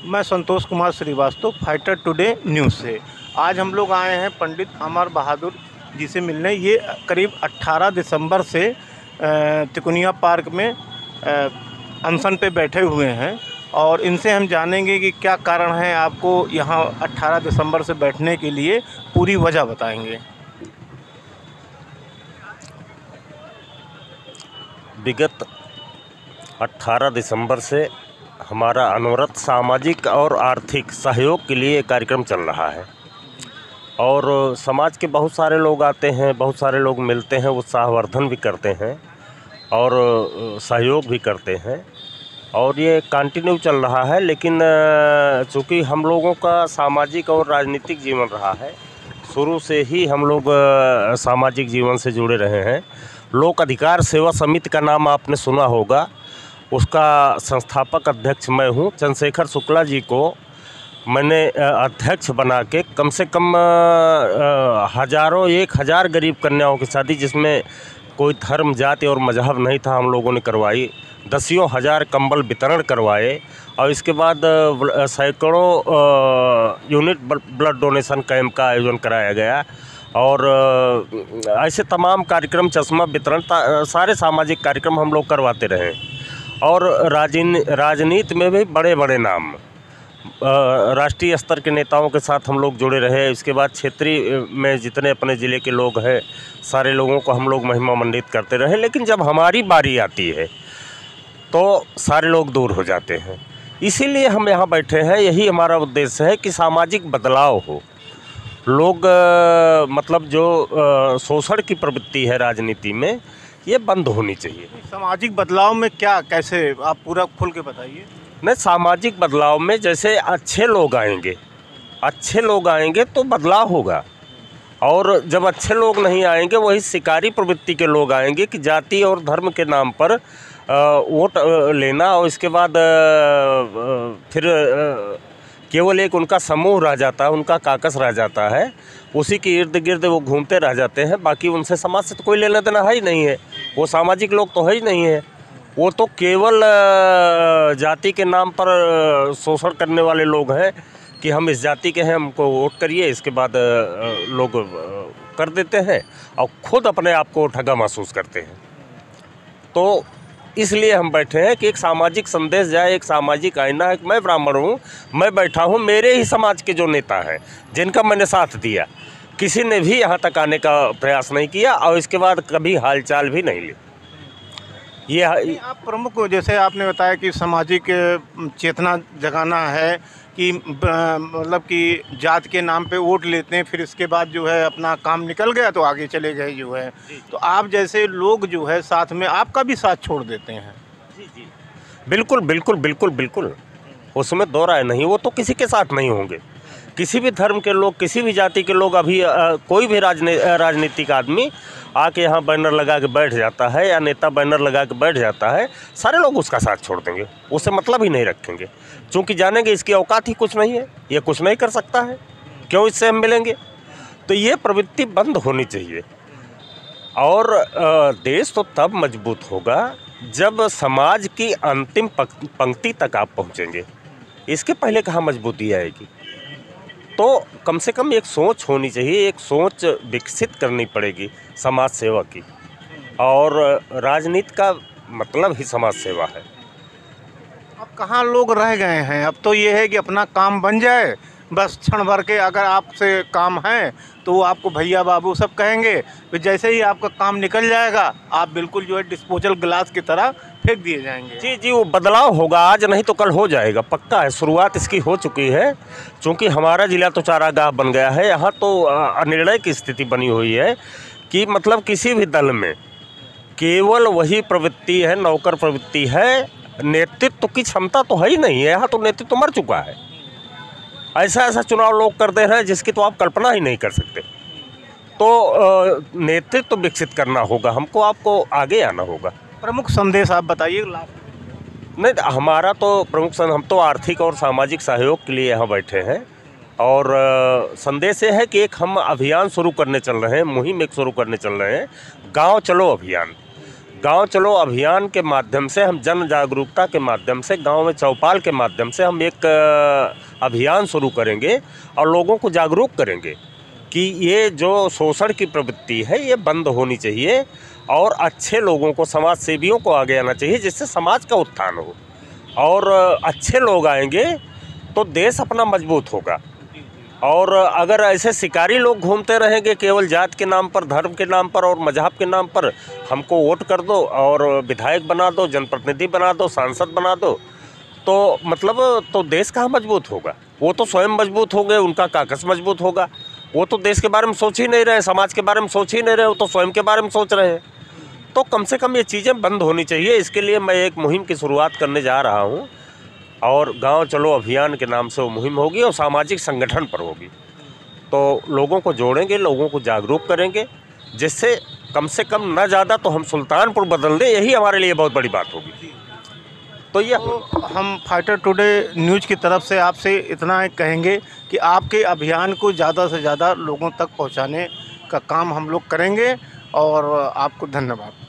मैं Santosh Kumar Srivastava, Fighter Today News से। आज हम लोग आए हैं पंडित अमर बहादुर जी से मिलने। ये करीब 18 दिसंबर से तिकोनिया पार्क में अनशन पे बैठे हुए हैं और इनसे हम जानेंगे कि क्या कारण है आपको यहाँ 18 दिसंबर से बैठने के लिए, पूरी वजह बताएंगे। विगत 18 दिसंबर से हमारा अनवरत सामाजिक और आर्थिक सहयोग के लिए कार्यक्रम चल रहा है और समाज के बहुत सारे लोग आते हैं, बहुत सारे लोग मिलते हैं, उत्साहवर्धन भी करते हैं और सहयोग भी करते हैं और ये कंटिन्यू चल रहा है। लेकिन चूँकि हम लोगों का सामाजिक और राजनीतिक जीवन रहा है, शुरू से ही हम लोग सामाजिक जीवन से जुड़े रहे हैं। लोक अधिकार सेवा समिति का नाम आपने सुना होगा, उसका संस्थापक अध्यक्ष मैं हूँ। चंद्रशेखर शुक्ला जी को मैंने अध्यक्ष बना के कम से कम हज़ारों 1000 गरीब कन्याओं की शादी, जिसमें कोई धर्म जाति और मजहब नहीं था, हम लोगों ने करवाई। दसियों हज़ार कंबल वितरण करवाए और इसके बाद सैकड़ों यूनिट ब्लड डोनेशन कैंप का आयोजन कराया गया और ऐसे तमाम कार्यक्रम, चश्मा वितरण, सारे सामाजिक कार्यक्रम हम लोग करवाते रहे। और राजनीति में भी बड़े बड़े नाम, राष्ट्रीय स्तर के नेताओं के साथ हम लोग जुड़े रहे। इसके बाद क्षेत्रीय में जितने अपने ज़िले के लोग हैं, सारे लोगों को हम लोग महिमा मंडित करते रहे। लेकिन जब हमारी बारी आती है तो सारे लोग दूर हो जाते हैं। इसीलिए हम यहाँ बैठे हैं। यही हमारा उद्देश्य है कि सामाजिक बदलाव हो। लोग मतलब जो शोषण की प्रवृत्ति है राजनीति में, ये बंद होनी चाहिए। सामाजिक बदलाव में क्या, कैसे, आप पूरा खुल के बताइए। नहीं, सामाजिक बदलाव में जैसे अच्छे लोग आएंगे तो बदलाव होगा। और जब अच्छे लोग नहीं आएंगे, वही शिकारी प्रवृत्ति के लोग आएंगे कि जाति और धर्म के नाम पर वोट लेना और इसके बाद फिर केवल एक उनका समूह रह जाता है, उनका काकस रह जाता है, उसी के इर्द गिर्द वो घूमते रह जाते हैं। बाकी उनसे समाज से तो कोई लेना देना है ही नहीं है। वो सामाजिक लोग तो है ही नहीं है। वो तो केवल जाति के नाम पर शोषण करने वाले लोग हैं कि हम इस जाति के हैं, हमको वोट करिए। इसके बाद लोग कर देते हैं और खुद अपने आप को ठगा महसूस करते हैं। तो इसलिए हम बैठे हैं कि एक सामाजिक संदेश जाए, एक सामाजिक आईना है। मैं ब्राह्मण हूँ, मैं बैठा हूँ, मेरे ही समाज के जो नेता हैं जिनका मैंने साथ दिया, किसी ने भी यहाँ तक आने का प्रयास नहीं किया और इसके बाद कभी हालचाल भी नहीं ली। ये आप प्रमुख, जैसे आपने बताया कि सामाजिक चेतना जगाना है कि मतलब कि जात के नाम पे वोट लेते हैं, फिर इसके बाद जो है अपना काम निकल गया तो आगे चले गए जो है। तो आप जैसे लोग जो है साथ में आपका भी साथ छोड़ देते हैं। जी, बिल्कुल बिल्कुल बिल्कुल बिल्कुल, उसमें दो राय नहीं। वो तो किसी के साथ नहीं होंगे। किसी भी धर्म के लोग, किसी भी जाति के लोग, अभी कोई भी राजनीतिक आदमी आके यहाँ बैनर लगा के बैठ जाता है या नेता बैनर लगा के बैठ जाता है, सारे लोग उसका साथ छोड़ देंगे, उससे मतलब ही नहीं रखेंगे, क्योंकि जानेंगे इसकी औकात ही कुछ नहीं है, ये कुछ नहीं कर सकता है, क्यों इससे हम मिलेंगे। तो ये प्रवृत्ति बंद होनी चाहिए। और देश तो तब मजबूत होगा जब समाज की अंतिम पंक्ति तक आप पहुँचेंगे। इसके पहले कहाँ मजबूती आएगी। तो कम से कम एक सोच होनी चाहिए, एक सोच विकसित करनी पड़ेगी समाज सेवा की। और राजनीति का मतलब ही समाज सेवा है। अब कहाँ लोग रह गए हैं। अब तो ये है कि अपना काम बन जाए, बस क्षण भर के अगर आपसे काम है तो वो आपको भैया बाबू सब कहेंगे, फिर जैसे ही आपका काम निकल जाएगा आप बिल्कुल जो है डिस्पोजल गिलास की तरह फेंक दिए जाएंगे। जी जी, वो बदलाव होगा, आज नहीं तो कल हो जाएगा, पक्का है। शुरुआत इसकी हो चुकी है, क्योंकि हमारा ज़िला तो चारागाह बन गया है। यहाँ तो अनिर्णय की स्थिति बनी हुई है कि मतलब किसी भी दल में केवल वही प्रवृत्ति है, नौकर प्रवृत्ति है, नेतृत्व की क्षमता तो है ही नहीं है। यहाँ तो नेतृत्व मर चुका है। ऐसा चुनाव लोग कर दे रहे हैं जिसकी तो आप कल्पना ही नहीं कर सकते। तो नेतृत्व विकसित करना होगा हमको, आपको आगे आना होगा। प्रमुख संदेश आप बताइए। नहीं, हमारा तो प्रमुख हम तो आर्थिक और सामाजिक सहयोग के लिए यहाँ बैठे हैं और संदेश ये है कि एक हम अभियान शुरू करने चल रहे हैं, मुहिम एक शुरू करने चल रहे हैं, गांव चलो अभियान। गांव चलो अभियान के माध्यम से, हम जन जागरूकता के माध्यम से, गांव में चौपाल के माध्यम से हम एक अभियान शुरू करेंगे और लोगों को जागरूक करेंगे कि ये जो शोषण की प्रवृत्ति है ये बंद होनी चाहिए और अच्छे लोगों को, समाज सेवियों को आगे आना चाहिए, जिससे समाज का उत्थान हो। और अच्छे लोग आएंगे तो देश अपना मजबूत होगा। और अगर ऐसे शिकारी लोग घूमते रहेंगे केवल जात के नाम पर, धर्म के नाम पर और मजहब के नाम पर, हमको वोट कर दो और विधायक बना दो, जनप्रतिनिधि बना दो, सांसद बना दो, तो मतलब तो देश कहाँ मजबूत होगा। वो तो स्वयं मजबूत होंगे, उनका काकस मजबूत होगा। वो तो देश के बारे में सोच ही नहीं रहे, समाज के बारे में सोच ही नहीं रहे, वो तो स्वयं के बारे में सोच रहे हैं। तो कम से कम ये चीज़ें बंद होनी चाहिए। इसके लिए मैं एक मुहिम की शुरुआत करने जा रहा हूँ और गांव चलो अभियान के नाम से वो मुहिम होगी और सामाजिक संगठन पर होगी। तो लोगों को जोड़ेंगे, लोगों को जागरूक करेंगे, जिससे कम से कम न ज़्यादा तो हम सुल्तानपुर बदल दें, यही हमारे लिए बहुत बड़ी बात होगी। तो ये हम फाइटर टुडे न्यूज़ की तरफ से आपसे इतना कहेंगे कि आपके अभियान को ज़्यादा से ज़्यादा लोगों तक पहुंचाने का काम हम लोग करेंगे और आपको धन्यवाद।